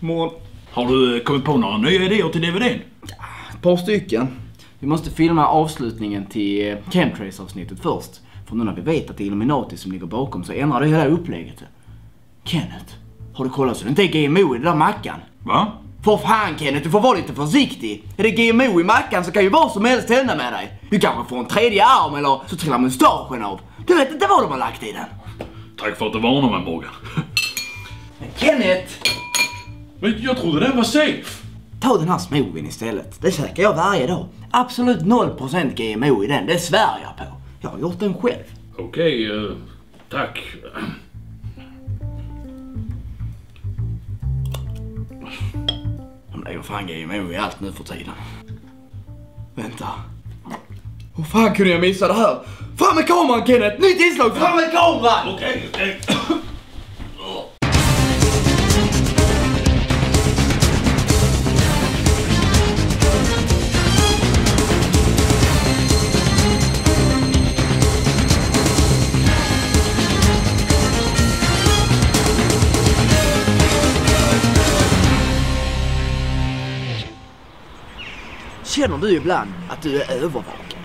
Morgon. Har du kommit på några nya idéer till DVD:n? Ett par stycken. Vi måste filma avslutningen till Chemtrails-avsnittet först. För nu när vi vet att det är Illuminati som ligger bakom så ändrar det hela upplägget. Kenneth, har du kollat så det inte är GMO i den där mackan? Va? För fan Kenneth, du får vara lite försiktig. Är det GMO i mackan så kan ju vad som helst hända med dig. Du kanske får en tredje arm eller så trillar mustaschen av. Du vet inte vad de har lagt i den. Tack för att du varnar mig, Morgan. Men Kenneth! Men jag trodde den var safe. Ta den här smoothen istället. Det käkar jag varje dag. Absolut 0% GMO i den, det svär jag på. Jag har gjort den själv. Okej, tack. De lägger fan GMO i allt nu för tiden. Vänta. Hur fan kunde jag missa det här? Fram med kameran Kenneth! Nytt inslag! Fram med kameran! Okej. Känner du ibland att du är övervakad?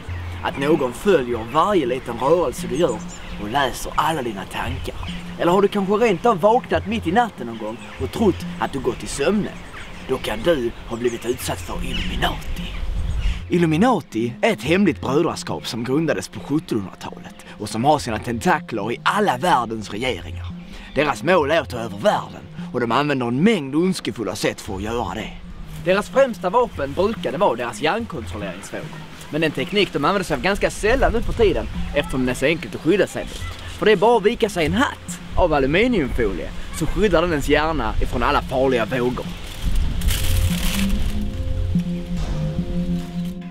Att någon följer varje liten rörelse du gör och läser alla dina tankar? Eller har du kanske rent av vaknat mitt i natten någon gång och trott att du gått i sömnen? Då kan du ha blivit utsatt för Illuminati. Illuminati är ett hemligt brödraskap som grundades på 1700-talet och som har sina tentakler i alla världens regeringar. Deras mål är att ta över världen och de använder en mängd ondskefulla sätt för att göra det. Deras främsta vapen brukade vara deras hjärnkontrolleringsfrågor. Men den teknik de använder sig av ganska sällan nu för tiden eftersom den är så enkelt att skydda sig mot. För det är bara att vika sig en hatt av aluminiumfolie så skyddar den ens hjärna ifrån alla farliga vågor.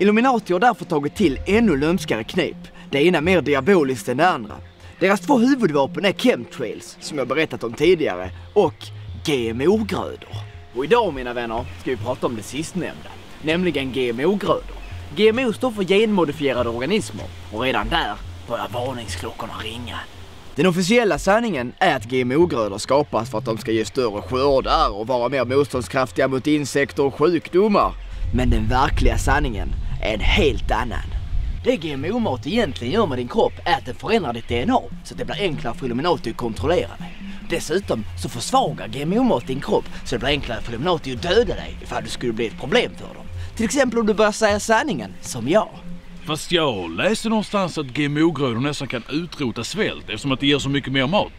Illuminati har därför tagit till ännu lömskare knep. Det ena mer diaboliskt än det andra. Deras två huvudvapen är chemtrails, som jag berättat om tidigare, och GMO-grödor. Och idag mina vänner ska vi prata om det sistnämnda, nämligen GMO-grödor. GMO står för genmodifierade organismer och redan där börjar varningsklockorna ringa. Den officiella sanningen är att GMO-grödor skapas för att de ska ge större skördar och vara mer motståndskraftiga mot insekter och sjukdomar. Men den verkliga sanningen är en helt annan. Det GMO-mat egentligen gör med din kropp är att den förändrar ditt DNA så att det blir enklare för Illuminati att kontrollera dig. Dessutom så försvagar GMO-mat din kropp så det blir enklare för Illuminati att döda dig ifall du skulle bli ett problem för dem. Till exempel om du börjar säga sanningen, som jag. Fast jag läste någonstans att GMO-grödor nästan kan utrota svält eftersom att det ger så mycket mer mat.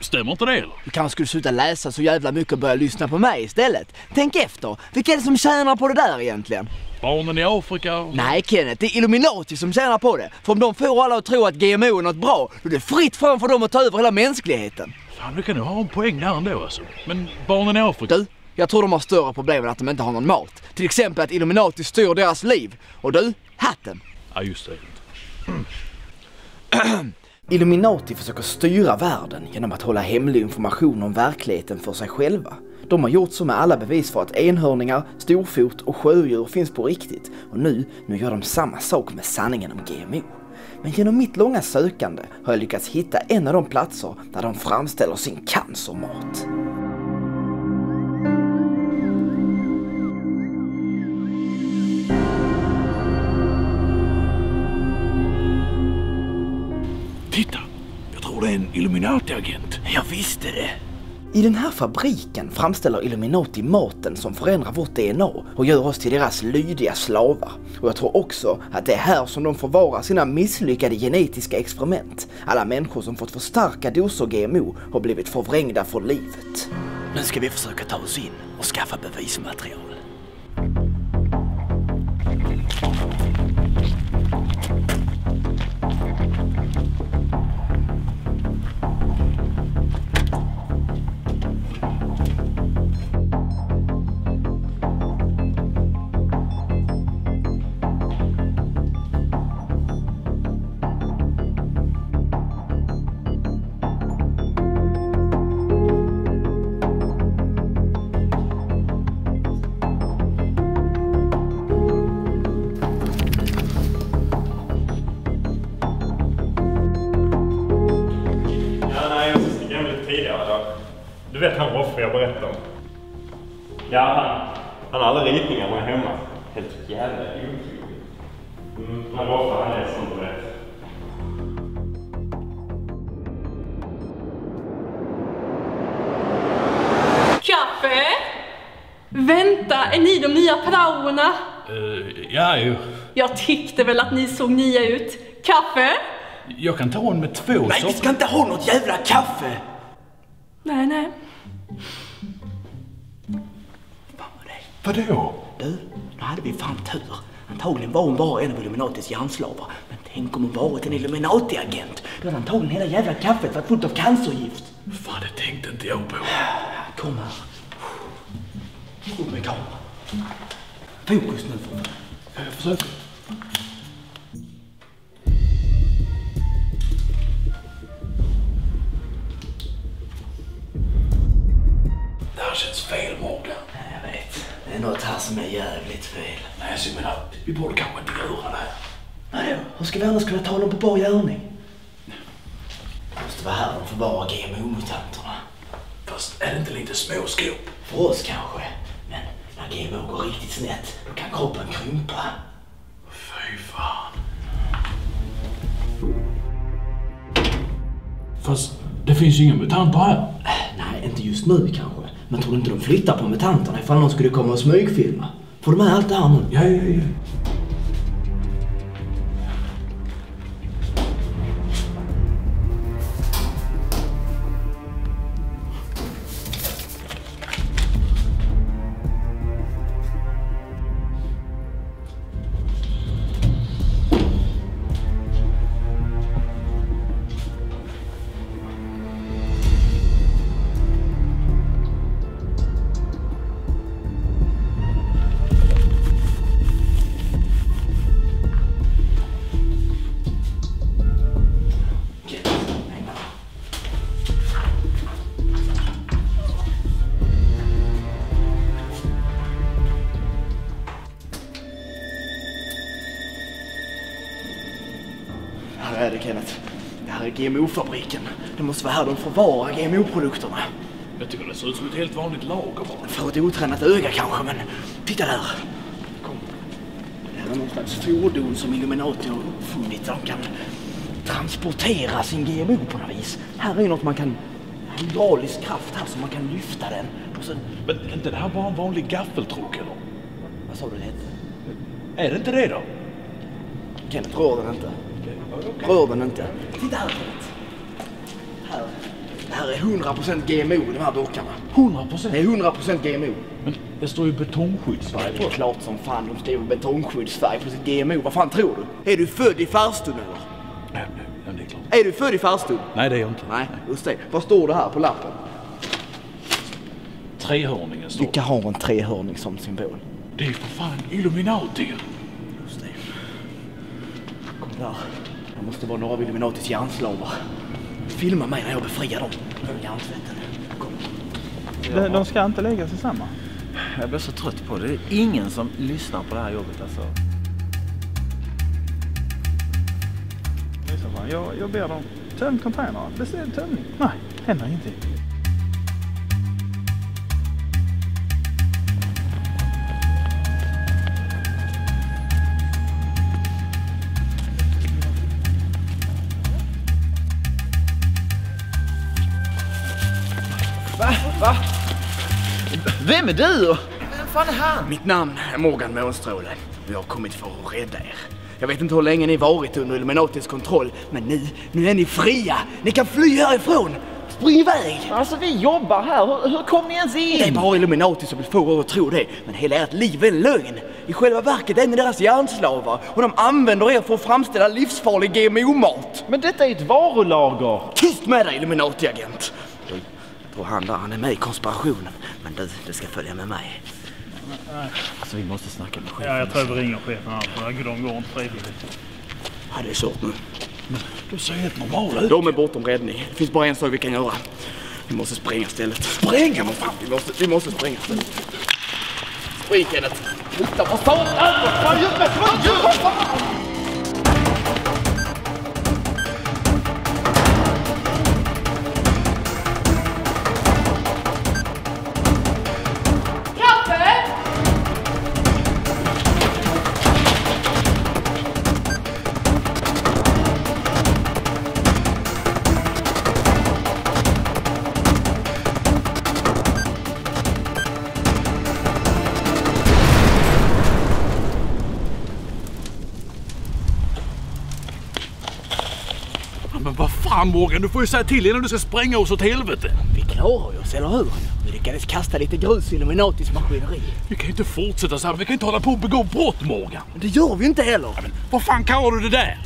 Stämmer inte det eller? Du kanske skulle sluta läsa så jävla mycket och börja lyssna på mig istället. Tänk efter, vilka är det som tjänar på det där egentligen? Barnen i Afrika? Nej Kenneth, det är Illuminati som tjänar på det. För om de får alla att tro att GMO är något bra, då är det fritt fram för dem att ta över hela mänskligheten. Fan, du kan ju ha en poäng där ändå alltså. Men barnen i Afrika? Du, jag tror de har större problem än att de inte har någon mat. Till exempel att Illuminati styr deras liv. Och du, hatten. Ja, just det. Illuminati försöker styra världen genom att hålla hemlig information om verkligheten för sig själva. De har gjort så med alla bevis för att enhörningar, storfot och sjödjur finns på riktigt. Och nu gör de samma sak med sanningen om GMO. Men genom mitt långa sökande har jag lyckats hitta en av de platser där de framställer sin cancermat. Titta, jag tror det är en Illuminati-agent. Jag visste det. I den här fabriken framställer Illuminati maten som förändrar vårt DNA och gör oss till deras lydiga slavar. Och jag tror också att det är här som de förvarar sina misslyckade genetiska experiment. Alla människor som fått för starka doser GMO har blivit förvrängda för livet. Nu ska vi försöka ta oss in och skaffa bevismaterial. Du vet han Roffe jag berättade om. Ja, han har alla ritningar med hemma. Helt jävla otroligt. Men varför han är som du vet. Kaffe? Vänta, är ni de nya praoerna? Ja, ju. Jag tyckte väl att ni såg nya ut. Kaffe? Jag kan ta en med 2 Nej, vi ska inte ha något jävla kaffe! Nej. Fan vad det är. Vadå? Du, nu hade vi fan tur. Antagligen var hon bara en av Illuminatis hjärnslavar. Men tänk om hon varit en Illuminati-agent. Då hade antagligen hela jävla kaffet varit fullt av cancergift. Fan, det tänkte inte jag på. Kom här. Upp med kameran. Fokus nu för fan. Jag försöker. Det här känns fel, Morgan. Jag vet. Det är något här som är jävligt fel. Nej, så jag menar, vi borde kanske inte göra det här. Vadå? Hur ska vi annars kunna ta dem på bar gärning? Det måste vara här de förvarar GMO-mutanterna. Fast är det inte lite småskop? För oss kanske. Men när GMO går riktigt snett, då kan kroppen krympa. Fy fan. Fast det finns ju inga mutanter här. Nej, inte just nu kanske. Men tror du inte de flyttar på mutanterna ifall någon skulle komma och smygfilma? Får de med allt det här nu? Ja. Här är det, Kenneth. Det här är GMO-fabriken. Det måste vara här de förvarar GMO-produkterna. Jag tycker det ser ut som ett helt vanligt lager bara. För ett otränat öga kanske, men titta där. Kom. Det här är någon slags fordon som Illuminati har uppfunnit. De kan transportera sin GMO på något vis. Här är något man kan... hydraulisk kraft här så man kan lyfta den. Och så... Men är inte det här bara en vanlig gaffeltruck eller? Vad sa du det hette? Är det inte det då? Kenneth, rör den inte. Rör den inte. Titta här, Kenneth. Här. Det här är 100% GMO i de här burkarna. 100%? Det är 100% GMO. Men det står ju betongskyddsfärg Det är klart som fan de skriver betongskyddsfärg på sitt GMO. Vad fan tror du? Är du född i farstun eller? Ja, det är klart. Är du född i farstun? Nej, det är jag inte. Nej, just det. Vad står det här på lappen? Trehörningen står. Vilka har en trehörning som symbol? Det är för fan Illuminati. Just det. Kom där. Det måste vara några av Illuminatis hjärnslavar. Filma mig när jag befriar dem. Hjärntvätten. Kom. De ska inte lägga sig samma. Jag blir så trött på det. Det är ingen som lyssnar på det här jobbet alltså. Jag ber dem töm containern. Beställ tömning. Nej, händer ingenting. Va? Vem är du? Vem fan är han? Mitt namn är Morgan Månstråle. Jag har kommit för att rädda er. Jag vet inte hur länge ni varit under Illuminatis kontroll, men nu är ni fria. Ni kan fly härifrån. Spring iväg! Alltså vi jobbar här. Hur kom ni ens in? Det är bara Illuminati som vill få er att tro det. Men hela ert liv är en lögn. I själva verket är ni deras hjärnslavar. Och de använder er för att framställa livsfarlig GMO-mat. Men detta är ett varulager. Tyst med dig, Illuminati-agent! Jag tror han är med i konspirationen. Men du ska följa med mig. Alltså vi måste snacka med chefen. Ja, jag tror vi ringer chefen här. För de går inte frivilligt. Ja, det är kört nu. Du ser helt normal ut. De är bortom räddning. Det finns bara en sak vi kan göra. Vi måste spränga stället. Spränga? Vad fan? Vi måste spränga stället. Spring, Kenneth. Titta på satan! Vad gör du? Kaffe! Fan Morgan, du får ju säga till innan du ska spränga oss åt helvete. Vi klarar oss, eller hur? Vi lyckades kasta lite grus i Illuminatis maskineri. Vi kan ju inte fortsätta så här, vi kan inte hålla på och begå brott, Morgan. Men det gör vi inte heller. Men vad fan kallar du det där?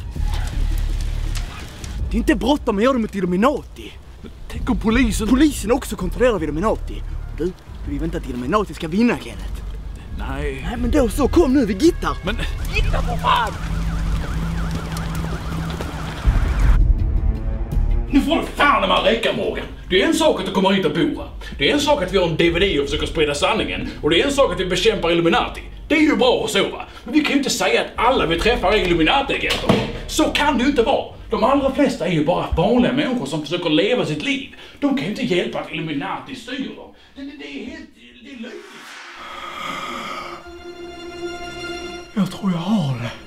Det är inte bråttom att göra det mot Illuminati. Tänk om polisen... Polisen också kontrollerar Illuminati. Du vill inte att Illuminati ska vinna, Kenneth? Nej. Nej, men då så, kom nu, vi gittar. Men... Gitta för fan! Nu får du fan när man räcka, Morgan. Det är en sak att du kommer hit och bor här. Det är en sak att vi har en DVD och försöker sprida sanningen. Och det är en sak att vi bekämpar Illuminati. Det är ju bra och så, va? Men vi kan ju inte säga att alla vi träffar är Illuminati-agenter. Så kan det ju inte vara. De allra flesta är ju bara vanliga människor som försöker leva sitt liv. De kan ju inte hjälpa att Illuminati styr dem. Det är helt... Det är löjligt. Jag tror jag har det.